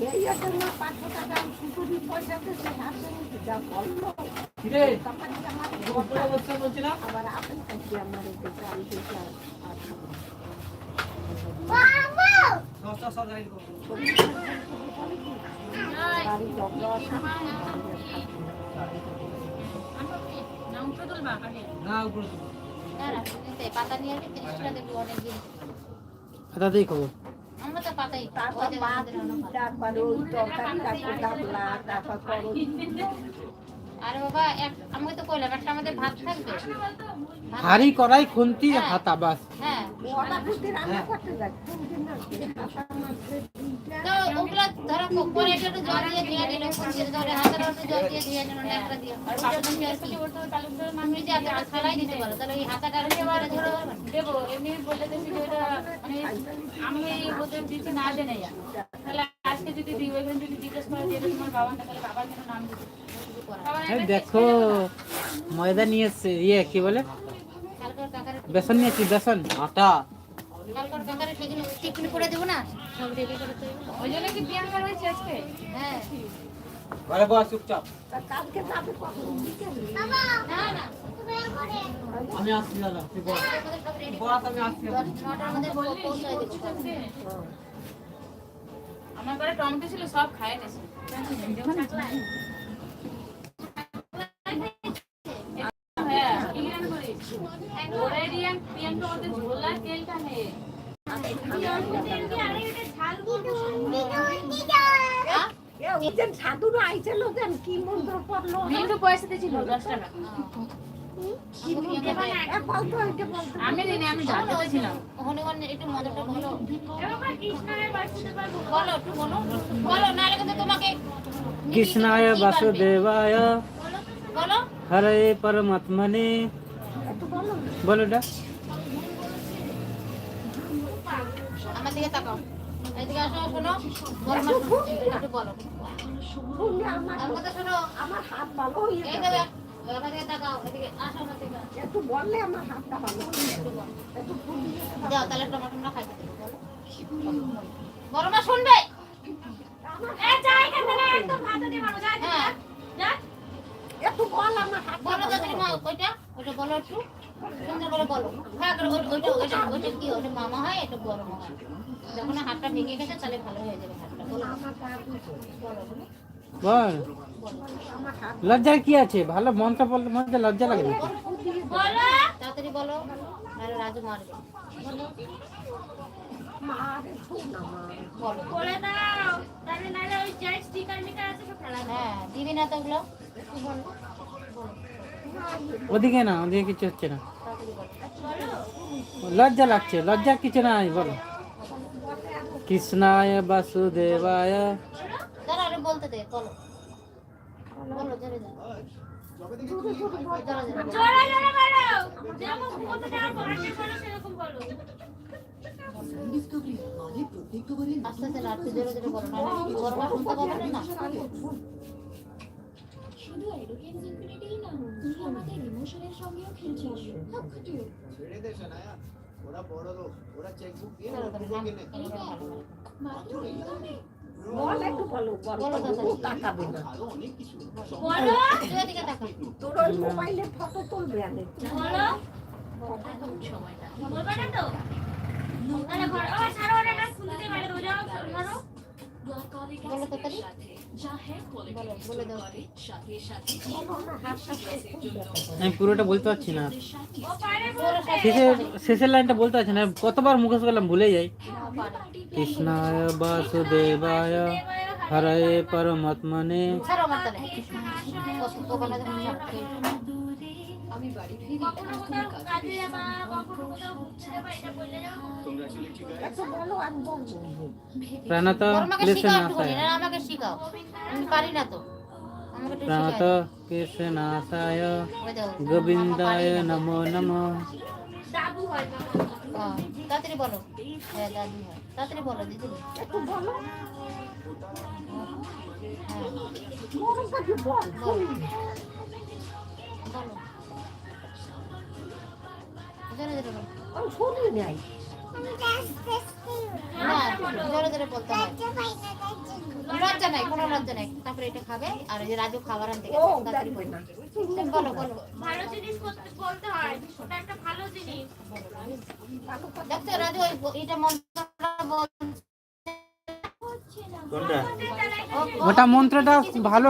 এই একটা না 500 টাকা শুধু পয়সা দিতে হাতে যা বললো রে তখন আমার বড় বচ্চা বলছিলাম আবার আপনি কাছে আমার একটু গাড়ি দিতে সস্তা সস্তা গাড়ি করব গাড়ি জগড়া না উপরে পাতা নিয়ে আসবি 30 টাকা দেবো অনেকদিন দাদাই খবর আমরা তো পাতাই তারপর তারপরে ওই তরকারি তারপর ডাবলা তারপর করো আরে বাবা আমি তো কইলাম একটা আমাদের ভাত থাকবে হাড়ি কড়াই খুন্তি হাতা বাস হ্যাঁ ওটা বুঝতে রান্না করতে যাই কোনদিন না হাতা মাত্র তো ওগুলা ধরো পরে একটু জল দিয়ে দিয়ে দিল ধরে হাতের একটু জল দিয়ে দিয়ে নিল একটা দিয়ে আর পাঁচটা দিয়ে আসলে ওটা তাহলে মামি যে আগে খালাই দিতে পারো তাহলে এই হাতাটা এবারে ধরে দেবো এমনি বলে দিছি যে ওটা মানে আমি ওদের দিতে না দেনে যা তাহলে আজকে যদি দিই ওইখানে যদি জিজ্ঞেস করে যে তোমার বাবা না তাহলে বাবার কেন নাম দিতে দেখো ময়দা নিয়ে এসছে ইয়ে কি বলে কালকার কাকার বেসন নিয়েছি বেসন আটা কালকার কাকার সেগুলো টিফিন করে দেবো না সব রেডি করে তো ওই জন্য কি প্রিয়াঙ্কা রয়েছে আজকে হ্যাঁ ঘরে বস চুপচাপ কালকে যাবে কখন না না আমি আসছি দাদা তুই বল বস আমি আসছি 9টার মধ্যে পৌঁছাই দিচ্ছি আমার ঘরে টমেটো ছিল সব খায় গেছে সাধুরা আইছিল দেন কি মন্ত্র পড়লো পয়সা দিয়েছিল 10 টাকা আমি দিনে আমি জানতে ছিলাম ওখানে ওখানে একটু মজাটা বলো বলো একটু বলো বলো না হলে কিন্তু তোমাকে কৃষ্ণায় বাসুদেবায় বলো হরে পরমাত্মনে বলো এটা আমার দিকে তাকাও এদিকে আসো শোনো বলো একটু বলো আমার কথা শোনো আমার হাত ভালো হয়ে এই যাবে দেখো আমার দিকে তাকাও এদিকে আসো আমার দিকে একটু বললে আমার হাতটা ভালো একটু যাও তাহলে টমেটো খাইতে দেবো বলো মা শুনবে একটু বল আমার হাত বলো তো মা ওইটা ওইটা বলো একটু সুন্দর করে বলো হ্যাঁ ওইটা কি ওটা মামা হয় এটা বড় মা হয় যখন হাতটা ভেঙে গেছে তাহলে ভালো হয়ে যাবে হাতটা বলো বল লজ্জার কি আছে ভালো মনটা বলতে মনটা লজ্জা লাগে না বলো তাড়াতাড়ি বলো নাহলে রাজু মারবে বলো বলে দাও তাহলে নাহলে ওই যে স্টিকার মিটার আছে সব ফেলা হ্যাঁ দিবি না তো ওগুলো একটু বলো ওদিকে না ওদিকে কিছু হচ্ছে না লজ্জা লাগছে লজ্জার কিছু নাই বলো কৃষ্ণায় বাসুদেবায় দাঁড়া আরে বলতে দে বলো বলো জোরে জোরে যেরকম বলতে দেওয়া পড়াশোনা করো সেরকম বলো আস্তে আস্তে লাড়তে জোরে জোরে বলো না বড়রা শুনতে পাবে না শুধু এডুকেট ইনফিনিটি না তুমি আমাদের ইমোশনের সঙ্গেও খেলছো সবকিছু ছেড়ে দে শোনায়া ওরা বড় লোক ওরা চেকবুক দিয়ে মাত্র এইভাবে বল একটু বলো বলো তাকাবে না আরো অনেক কিছু বলো তুই এদিকে তাকা তোর ওই মোবাইলে ফটো তুলবে আমি বলো এখন সময়টা বলবা না তো আরে ঘর ও ছাড়ো ওরে না খুলে দে বাইরে রোজা ছাড়ো বলো তো তারি যা হ্যাঁ বলে দাও সাথে সাথে আমি পুরোটা বলতে পারছি না ও পারে বলো শেষের লাইনটা বলতে পারছি না কতবার মুখস্থ করলাম ভুলে যাই কৃষ্ণায় বাসুদেবায় হরে পরমাত্মনে ছাড়ো আমার তালে ওখানে তুমি আমি বাড়ি ফিরি কাজে যাবা কখনো কোথাও ঘুরতে যাবা এটা বললে যাও একটু বলো আমি বলবো প্রাণত আমাকে কৃষ্ণাশায় আমাকে শিখাও আমি পারি না তো আমাকে একটু প্রাণত শিখাও কৃষ্ণাশায় ওই দাও গোবিন্দায় নমো নমঃ দাদু হয় তাড়াতাড়ি বলো হ্যাঁ দাদু হয় তাড়াতাড়ি বলো দিদি একটু বলো হ্যাঁ বলো কাছে বল বলো জোরে জোরে বলো আমি শুনি নাই না জোরে জোরে বলতে হয়, লজ্জা নাই, কোনো লজ্জা নাই। তারপরে এটা খাবে আর ওই যে রাজু খাবার আনতে গেছে, তাড়াতাড়ি বলো। বলো বলো, ভালো জিনিস বলতে হয়, ওটা একটা ভালো জিনিস। দেখছো রাজু ওই এটা মন্ত্রটা বল। কোনটা? ও- ওটা মন্ত্রটা ভালো।